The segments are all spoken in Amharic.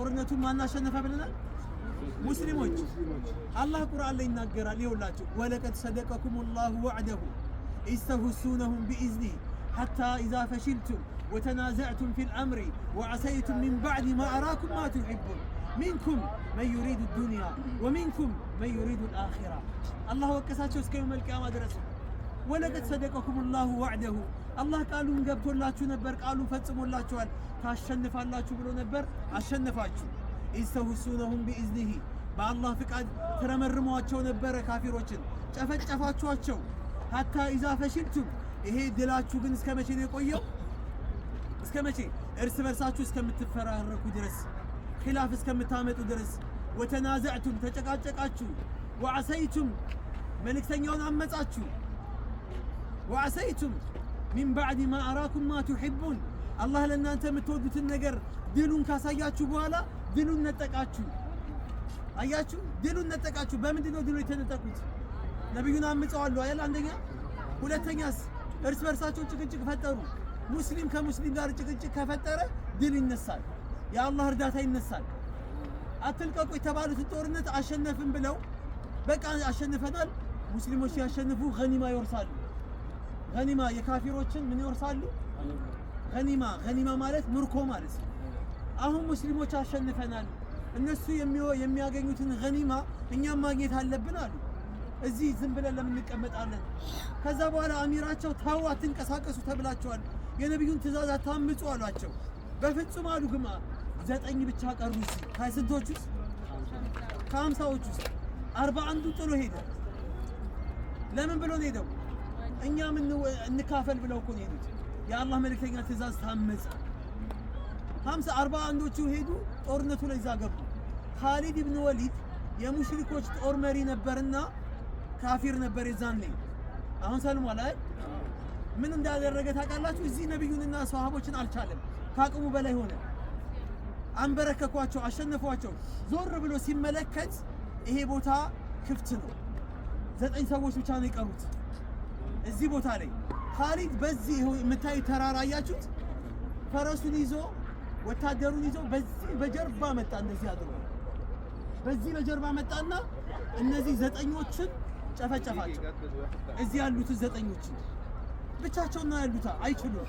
ጦርነቱን ማን አሸነፈ ብለናል? ሙስሊሞች። አላህ ቁርአን ላይ ይናገራል። ይኸውላችሁ ወለቀድ ሰደቀኩሙላሁ ወዕደሁ ኢስተሁሱነሁም ቢኢዝኒሂ ሐታ ኢዛ ፈሽልቱም ወተናዘዕቱም ፊል አምሪ ወዐሰይቱም ሚን በዕድ ማ አራኩም ማ ቱሒቡን ሚንኩም መን ዩሪዱ ዱንያ ወሚንኩም መን ዩሪዱ አልአኺራ። አላህ ወቀሳቸው እስከ የውመል ቂያማ ድረስ። ወለቀድ ሰደቀኩሙላሁ ወዕደሁ አላህ ቃሉን ገብቶላችሁ ነበር፣ ቃሉን ፈጽሞላችኋል፣ ታሸንፋላችሁ ብሎ ነበር፣ አሸነፋችሁ። ኢስተሁሱነሁም ቢኢዝኒሂ በአላህ ፍቃድ ተረመርሟቸው ነበረ፣ ካፊሮችን ጨፈጨፋችኋቸው። ሐታ ኢዛ ፈሽልቱም ይሄ ድላችሁ ግን እስከ መቼ ነው የቆየው? እስከ መቼ? እርስ በርሳችሁ እስከምትፈራረኩ ድረስ፣ ኺላፍ እስከምታመጡ ድረስ። ወተናዘዕቱም ተጨቃጨቃችሁ፣ ወዐሰይቱም መልእክተኛውን አመጻችሁ። ወዐሰይቱም ሚን በዕድ ማ አራኩም ማ ቱሒቡን አላህ ለእናንተ የምትወዱትን ነገር ድሉን ካሳያችሁ በኋላ ድሉን ነጠቃችሁ። አያችሁ፣ ድሉን ነጠቃችሁ። በምንድን ነው ድሉ የተነጠቁት? ነቢዩን አምፀዋሉ አይደል? አንደኛ። ሁለተኛስ እርስ በርሳቸው ጭቅጭቅ ፈጠሩ። ሙስሊም ከሙስሊም ጋር ጭቅጭቅ ከፈጠረ ድል ይነሳል፣ የአላህ እርዳታ ይነሳል። አትልቀቁ የተባሉትን ጦርነት አሸነፍን ብለው በቃ አሸንፈናል። ሙስሊሞች ሲያሸንፉ ገኒማ ይወርሳሉ። ገኒማ የካፊሮችን ምን ይወርሳሉ? ገኒማ ማለት ምርኮ ማለት ነው። አሁን ሙስሊሞች አሸንፈናል፣ እነሱ የሚያገኙትን ገኒማ እኛም ማግኘት አለብን አሉ። እዚህ ዝም ብለን ለምን እንቀመጣለን? ከዛ በኋላ አሚራቸው ታው አትንቀሳቀሱ ተብላችኋል፣ የነቢዩን ትእዛዝ አታምፁ አሏቸው። በፍጹም አሉ። ግማ 9 ብቻ ቀሩ። እዚህ ከስንቶች ውስጥ? ከ50ዎች ውስጥ 41ዱ ጥሎ ሄደ። ለምን ብሎ ነው ሄደው? እኛ ምን እንካፈል ብለው እኮ ነው ሄዱት። የአላህ መልእክተኛ ትእዛዝ ታመፀ። 41ዎቹ ሄዱ፣ ጦርነቱ ላይ እዛ ገቡ። ኻሊድ ኢብኑ ወሊድ የሙሽሪኮች ጦር መሪ ነበርና ካፊር ነበር የዛኔ። አሁን ሰልሟል አይደል? ምን እንዳደረገ ታውቃላችሁ? እዚህ ነብዩንና ሰሃቦችን አልቻለም፣ ካቅሙ በላይ ሆነ። አንበረከኳቸው፣ አሸነፏቸው። ዞር ብሎ ሲመለከት ይሄ ቦታ ክፍት ነው፣ 9 ሰዎች ብቻ ነው የቀሩት እዚህ ቦታ ላይ። ኻሊድ በዚህ የምታይ ተራራ አያችሁት? ፈረሱን ይዞ ወታደሩን ይዞ በዚህ በጀርባ መጣ። እንደዚህ አድርጎ በዚህ በጀርባ መጣና እነዚህ 9ኞችን ጨፈጨፋቸው። እዚህ ያሉት 9ኞችን ብቻቸውና ያሉት አይችሉም።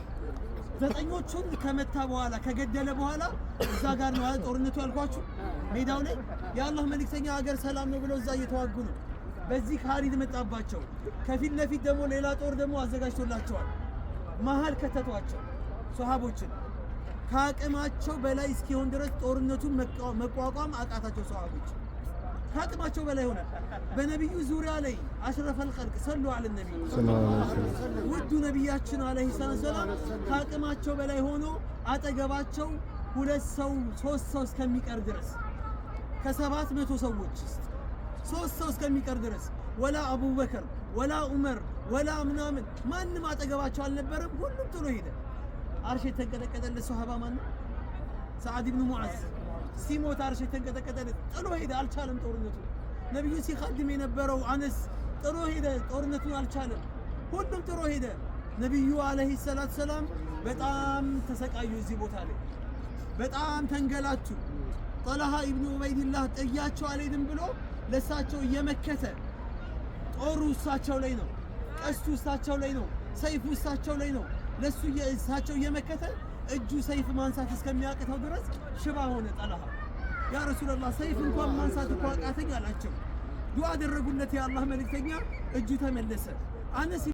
9ኞቹን ከመታ በኋላ ከገደለ በኋላ እዛ ጋር ነው ጦርነቱ ያልኳችሁ። ሜዳው ላይ የአላህ መልእክተኛ ሀገር ሰላም ነው ብለው እዛ እየተዋጉ ነው። በዚህ ኻሊድ መጣባቸው። ከፊት ለፊት ደግሞ ሌላ ጦር ደግሞ አዘጋጅቶላቸዋል። መሀል ከተቷቸው ሷሃቦችን። ከአቅማቸው በላይ እስኪሆን ድረስ ጦርነቱን መቋቋም አቃታቸው። ሷሃቦች ከአቅማቸው በላይ ሆነ። በነቢዩ ዙሪያ ላይ አሽረፈል ኸልቅ ሰሉ ዐለ ነቢይ ውዱ ነቢያችን አለይሂ ሰላም ከአቅማቸው በላይ ሆኖ አጠገባቸው 2 ሰው 3 ሰው እስከሚቀር ድረስ ከ700 ሰዎች ውስጥ 3 ሰው እስከሚቀር ድረስ ወላ አቡበከር ወላ ዑመር ወላ ምናምን ማንም አጠገባቸው አልነበረም። ሁሉም ጥሎ ሄደ። አርሽ የተንቀጠቀጠለት ሷሃባ ማን ነው? ሰዓድ ኢብኑ ሙዓዝ ሲሞት አርሽ የተንቀጠቀጠለት ጥሎ ሄደ። አልቻለም ጦርነቱ። ነብዩ ሲኻድም የነበረው አነስ ጥሎ ሄደ። ጦርነቱን አልቻለም። ሁሉም ጥሎ ሄደ። ነብዩ አለይሂ ሰላቱ ሰላም በጣም ተሰቃዩ። እዚህ ቦታ ላይ በጣም ተንገላቱ። ጠልሃ ኢብኑ ዑበይድላህ ጥያቸው አልሄድም ብሎ ለሳቸው እየመከተ ጦሩ እሳቸው ላይ ነው፣ ቀስቱ እሳቸው ላይ ነው፣ ሰይፉ እሳቸው ላይ ነው። ለሱ እሳቸው እየመከተ እጁ ሰይፍ ማንሳት እስከሚያቅተው ድረስ ሽባ ሆነ። ጠልሃ ያ ረሱላህ ሰይፍ እንኳን ማንሳት እኮ አቃተኝ አላቸው። ዱዓ አደረጉለት የአላህ መልእክተኛ፣ እጁ ተመለሰ። አነስ